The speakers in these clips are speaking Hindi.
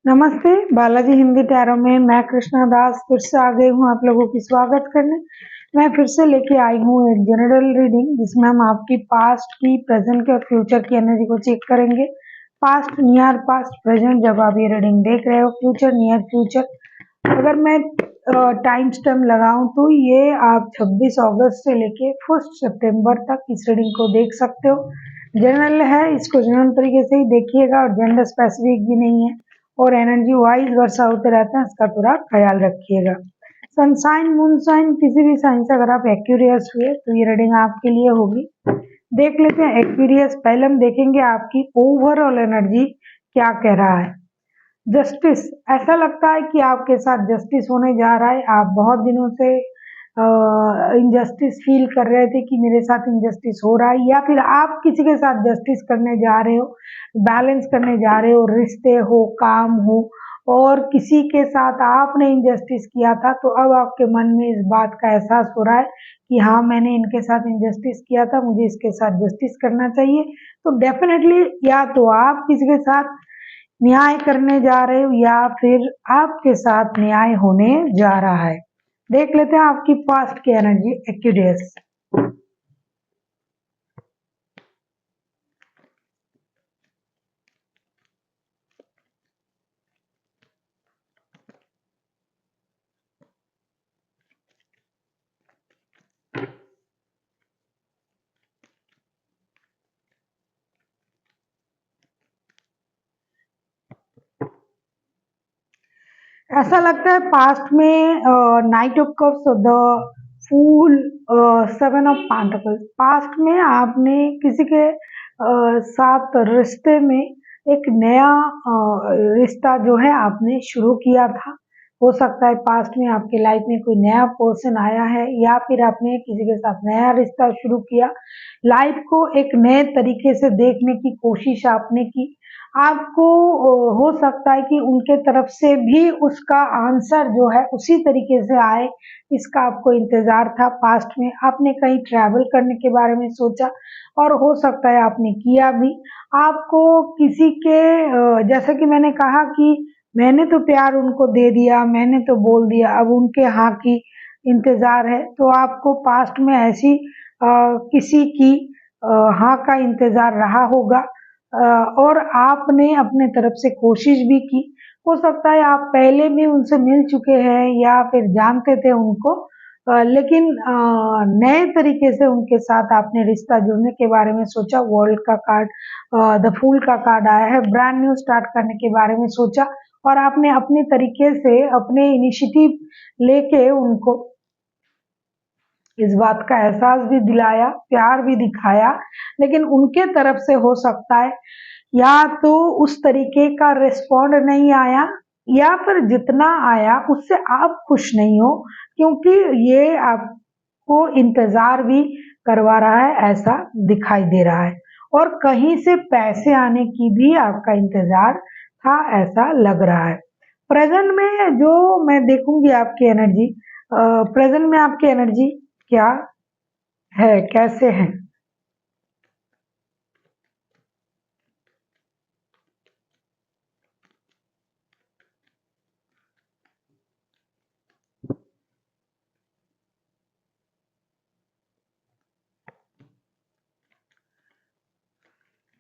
नमस्ते, बालाजी हिंदी टैरो में मैं कृष्णा दास फिर से आ गई हूँ आप लोगों की स्वागत करने। मैं फिर से लेके आई हूँ एक जनरल रीडिंग जिसमें हम आपकी पास्ट की, प्रेजेंट की और फ्यूचर की एनर्जी को चेक करेंगे। पास्ट, नियर पास्ट, प्रेजेंट जब आप ये रीडिंग देख रहे हो, फ्यूचर, नियर फ्यूचर। अगर मैं टाइम स्टैम्प लगाऊं तो ये आप 26 अगस्त से लेके 1 सितंबर तक इस रीडिंग को देख सकते हो। जनरल है, इसको जनरल तरीके से ही देखिएगा और जेंडर स्पेसिफिक भी नहीं है और एनर्जी वाइज वर्षा होते रहते हैं, इसका थोड़ा ख्याल रखिएगा। सनसाइन, मून साइन, किसी भी साइन से अगर आप एक्यूरियस हुए तो ये रीडिंग आपके लिए होगी। देख लेते हैं एक्यूरियस। पहले हम देखेंगे आपकी ओवरऑल एनर्जी क्या कह रहा है। जस्टिस, ऐसा लगता है कि आपके साथ जस्टिस होने जा रहा है। आप बहुत दिनों से इनजस्टिस फील कर रहे थे कि मेरे साथ इनजस्टिस हो रहा है, या फिर आप किसी के साथ जस्टिस करने जा रहे हो, बैलेंस करने जा रहे हो, रिश्ते हो, काम हो, और किसी के साथ आपने इनजस्टिस किया था तो अब आपके मन में इस बात का एहसास हो रहा है कि हाँ, मैंने इनके साथ इनजस्टिस किया था, मुझे इसके साथ जस्टिस करना चाहिए। तो डेफिनेटली या तो आप किसी के साथ न्याय करने जा रहे हो या फिर आपके साथ न्याय होने जा रहा है। देख लेते हैं आपकी पास्ट की एनर्जी एक्यूरियस। ऐसा लगता है पास्ट में knight of cups, the fool, 7 of pentacles. Past में आपने किसी के साथ रिश्ते में एक नया रिश्ता जो है आपने शुरू किया था। हो सकता है पास्ट में आपके लाइफ में कोई नया पर्सन आया है या फिर आपने किसी के साथ नया रिश्ता शुरू किया। लाइफ को एक नए तरीके से देखने की कोशिश आपने की। आपको हो सकता है कि उनके तरफ से भी उसका आंसर जो है उसी तरीके से आए, इसका आपको इंतजार था। पास्ट में आपने कहीं ट्रैवल करने के बारे में सोचा और हो सकता है आपने किया भी। आपको किसी के जैसा कि मैंने कहा कि मैंने तो प्यार उनको दे दिया, मैंने तो बोल दिया, अब उनके हाँ की इंतजार है। तो आपको पास्ट में ऐसी किसी की हाँ का इंतजार रहा होगा और आपने अपने तरफ से कोशिश भी की। हो सकता है आप पहले भी उनसे मिल चुके हैं या फिर जानते थे उनको, लेकिन नए तरीके से उनके साथ आपने रिश्ता जुड़ने के बारे में सोचा। वर्ल्ड का कार्ड, द फूल का कार्ड आया है। ब्रांड न्यू स्टार्ट करने के बारे में सोचा और आपने अपने तरीके से अपने इनिशिएटिव लेके उनको इस बात का एहसास भी दिलाया, प्यार भी दिखाया। लेकिन उनके तरफ से हो सकता है या तो उस तरीके का रिस्पॉन्ड नहीं आया या फिर जितना आया उससे आप खुश नहीं हो, क्योंकि ये आपको इंतजार भी करवा रहा है, ऐसा दिखाई दे रहा है। और कहीं से पैसे आने की भी आपका इंतजार था, ऐसा लग रहा है। प्रेजेंट में जो मैं देखूंगी आपकी एनर्जी, प्रेजेंट में आपकी एनर्जी क्या है, कैसे है।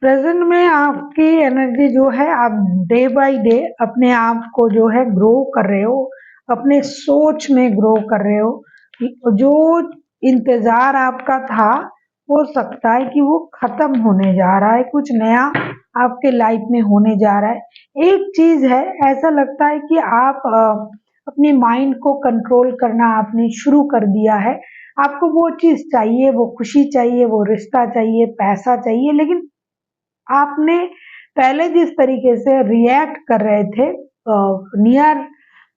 प्रेजेंट में आपकी एनर्जी जो है, आप डे बाय डे अपने आप को जो है ग्रो कर रहे हो, अपने सोच में ग्रो कर रहे हो। जो इंतजार आपका था हो सकता है कि वो खत्म होने जा रहा है, कुछ नया आपके लाइफ में होने जा रहा है। एक चीज है, ऐसा लगता है कि आप अपनी माइंड को कंट्रोल करना आपने शुरू कर दिया है। आपको वो चीज चाहिए, वो खुशी चाहिए, वो रिश्ता चाहिए, पैसा चाहिए, लेकिन आपने पहले जिस तरीके से रिएक्ट कर रहे थे नियर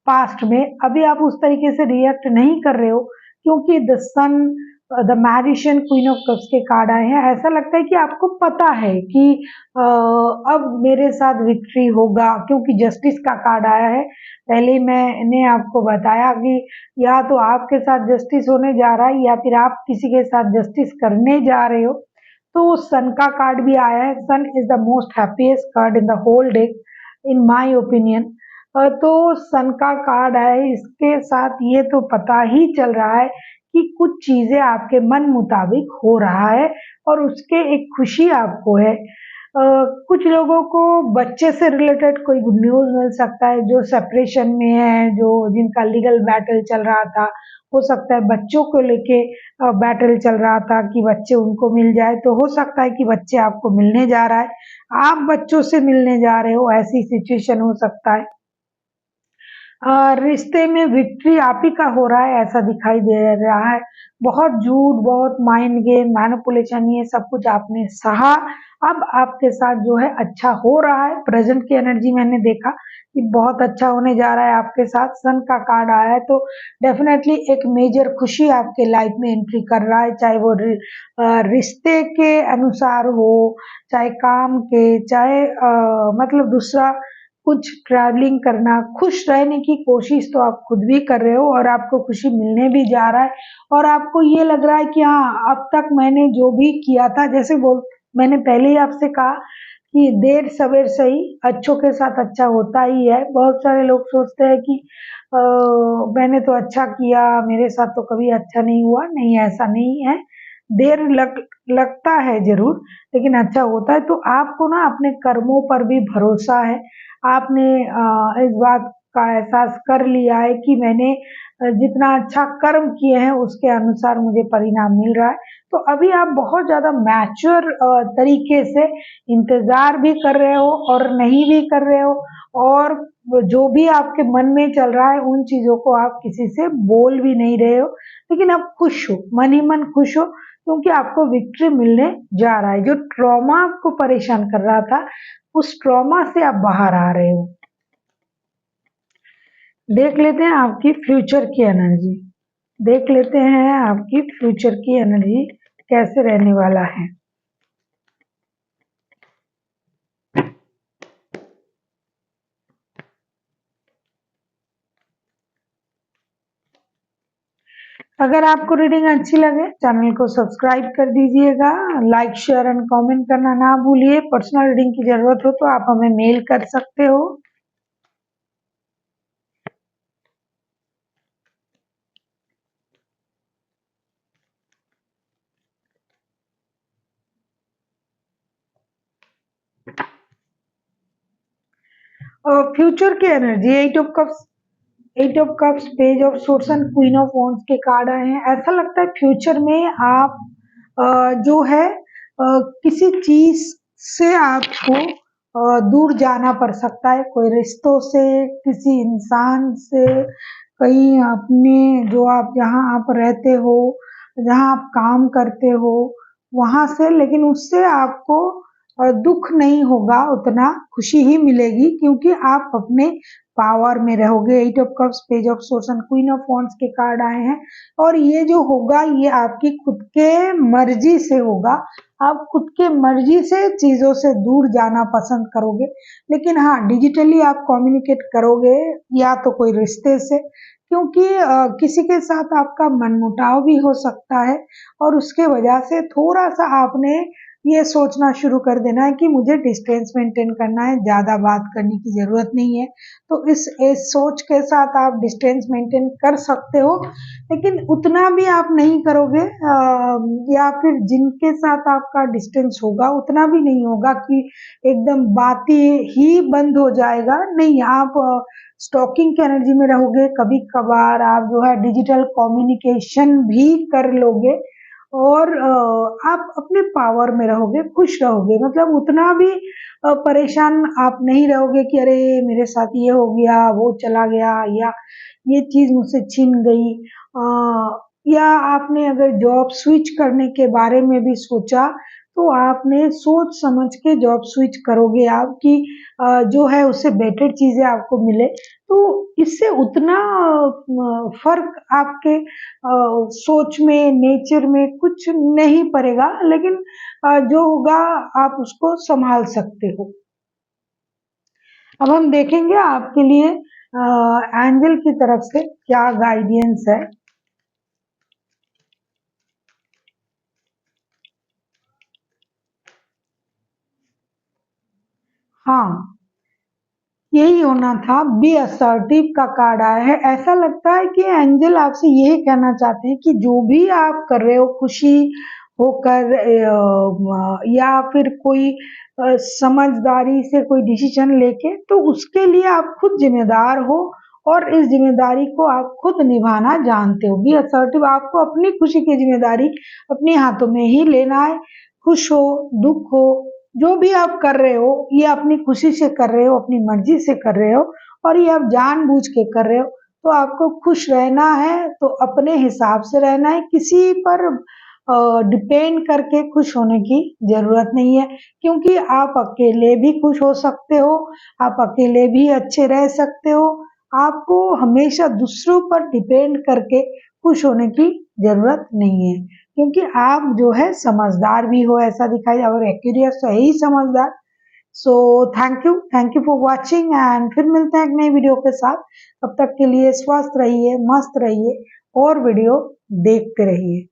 पास्ट में, अभी आप उस तरीके से रिएक्ट नहीं कर रहे हो, क्योंकि the sun, the magician, queen of cups के कार्ड आए हैं। ऐसा लगता है कि आपको पता है कि अब मेरे साथ विक्ट्री होगा, क्योंकि जस्टिस का कार्ड आया है। पहले ही मैंने आपको बताया कि या तो आपके साथ जस्टिस होने जा रहा है या फिर आप किसी के साथ जस्टिस करने जा रहे हो। तो सन का कार्ड भी आया है। Sun is the most happiest card in the whole deck. In my opinion. तो सन का कार्ड है, इसके साथ ये तो पता ही चल रहा है कि कुछ चीजें आपके मन मुताबिक हो रहा है और उसके एक खुशी आपको है। कुछ लोगों को बच्चे से रिलेटेड कोई गुड न्यूज़ मिल सकता है, जो सेपरेशन में है, जो जिनका लीगल बैटल चल रहा था। हो सकता है बच्चों को लेके बैटल चल रहा था कि बच्चे उनको मिल जाए, तो हो सकता है कि बच्चे आपको मिलने जा रहा है, आप बच्चों से मिलने जा रहे हो, ऐसी सिचुएशन हो सकता है। रिश्ते में विक्ट्री आप ही का हो रहा है, ऐसा दिखाई दे रहा है। बहुत झूठ, बहुत माइंड गेम, मैनिपुलेशन, ये सब कुछ आपने सहा। अब आपके साथ जो है अच्छा हो रहा है। प्रेजेंट की एनर्जी मैंने देखा कि बहुत अच्छा होने जा रहा है आपके साथ। सन का कार्ड आया है तो डेफिनेटली एक मेजर खुशी आपके लाइफ में एंट्री कर रहा है, चाहे वो रिश्ते के अनुसार हो, चाहे काम के, चाहे मतलब दूसरा कुछ ट्रैवलिंग करना, खुश रहने की कोशिश तो आप खुद भी कर रहे हो और आपको खुशी मिलने भी जा रहा है। और आपको ये लग रहा है कि हाँ, अब तक मैंने जो भी किया था, जैसे वो मैंने पहले ही आपसे कहा कि देर सवेर सही, अच्छों के साथ अच्छा होता ही है। बहुत सारे लोग सोचते हैं कि मैंने तो अच्छा किया, मेरे साथ तो कभी अच्छा नहीं हुआ। नहीं, ऐसा नहीं है। देर लगता है जरूर, लेकिन अच्छा होता है। तो आपको ना अपने कर्मों पर भी भरोसा है। आपने इस बात का एहसास कर लिया है कि मैंने जितना अच्छा कर्म किए हैं उसके अनुसार मुझे परिणाम मिल रहा है। तो अभी आप बहुत ज़्यादा मैच्योर तरीके से इंतज़ार भी कर रहे हो और नहीं भी कर रहे हो, और जो भी आपके मन में चल रहा है उन चीज़ों को आप किसी से बोल भी नहीं रहे हो, लेकिन आप खुश हो, मन ही मन खुश हो, क्योंकि आपको विक्ट्री मिलने जा रहा है। जो ट्रॉमा आपको परेशान कर रहा था, उस ट्रॉमा से आप बाहर आ रहे हो। देख लेते हैं आपकी फ्यूचर की एनर्जी। देख लेते हैं आपकी फ्यूचर की एनर्जी कैसे रहने वाला है। अगर आपको रीडिंग अच्छी लगे, चैनल को सब्सक्राइब कर दीजिएगा, लाइक शेयर एंड कमेंट करना ना भूलिए। पर्सनल रीडिंग की जरूरत हो तो आप हमें मेल कर सकते हो। और फ्यूचर की energy, eight of cups, page of swords and queen of wands के कार्ड आए हैं। ऐसा लगता है फ्यूचर में आप जो है किसी चीज से आपको दूर जाना पड़ सकता है, कोई रिश्तों से, किसी इंसान से, कहीं अपने जो आप जहाँ आप रहते हो, जहाँ आप काम करते हो, वहां से। लेकिन उससे आपको दुख नहीं होगा, उतना खुशी ही मिलेगी, क्योंकि आप अपने पावर में रहोगे। Eight of cups, page of swords and queen of wands के कार्ड आए हैं। और ये जो होगा ये आपकी खुद के मर्जी से होगा। आप खुद के मर्जी से चीजों से दूर जाना पसंद करोगे, लेकिन हाँ, डिजिटली आप कम्युनिकेट करोगे, या तो कोई रिश्ते से, क्योंकि किसी के साथ आपका मनमुटाव भी हो सकता है, और उसके वजह से थोड़ा सा आपने ये सोचना शुरू कर देना है कि मुझे डिस्टेंस मेंटेन करना है, ज़्यादा बात करने की ज़रूरत नहीं है। तो इस सोच के साथ आप डिस्टेंस मेंटेन कर सकते हो, लेकिन उतना भी आप नहीं करोगे, या फिर जिनके साथ आपका डिस्टेंस होगा उतना भी नहीं होगा कि एकदम बातें ही बंद हो जाएगा। नहीं, आप स्टॉकिंग की एनर्जी में रहोगे। कभी कभार आप जो है डिजिटल कम्युनिकेशन भी कर लोगे, और आप अपने पावर में रहोगे, खुश रहोगे। मतलब उतना भी परेशान आप नहीं रहोगे कि अरे मेरे साथ ये हो गया, वो चला गया, या ये चीज मुझसे छिन गई। या आपने अगर जॉब स्विच करने के बारे में भी सोचा, तो आपने सोच समझ के जॉब स्विच करोगे आप कि जो है उससे बेटर चीजें आपको मिले। तो इससे उतना फर्क आपके सोच में, नेचर में कुछ नहीं पड़ेगा, लेकिन जो होगा आप उसको संभाल सकते हो। अब हम देखेंगे आपके लिए एंजल की तरफ से क्या गाइडेंस है। हाँ, यही होना था। बी असर्टिव का कार्ड आया है। ऐसा लगता है कि एंजल आपसे यही कहना चाहते हैं कि जो भी आप कर रहे हो खुशी होकर या फिर कोई समझदारी से कोई डिसीजन लेके, तो उसके लिए आप खुद जिम्मेदार हो और इस जिम्मेदारी को आप खुद निभाना जानते हो। बी असर्टिव, आपको अपनी खुशी की जिम्मेदारी अपने हाथों में ही लेना है। खुश हो, दुख हो, जो भी आप कर रहे हो ये अपनी खुशी से कर रहे हो, अपनी मर्जी से कर रहे हो और ये आप जानबूझ के कर रहे हो। तो आपको खुश रहना है तो अपने हिसाब से रहना है, किसी पर डिपेंड करके खुश होने की जरूरत नहीं है, क्योंकि आप अकेले भी खुश हो सकते हो, आप अकेले भी अच्छे रह सकते हो। आपको हमेशा दूसरों पर डिपेंड करके खुश होने की जरूरत नहीं है, क्योंकि आप जो है समझदार भी हो, ऐसा दिखाई, और एक्यूरियस तो है ही समझदार। So thank you for watching and फिर मिलते हैं एक नई वीडियो के साथ। तब तक के लिए स्वस्थ रहिए, मस्त रहिए और वीडियो देखते रहिए।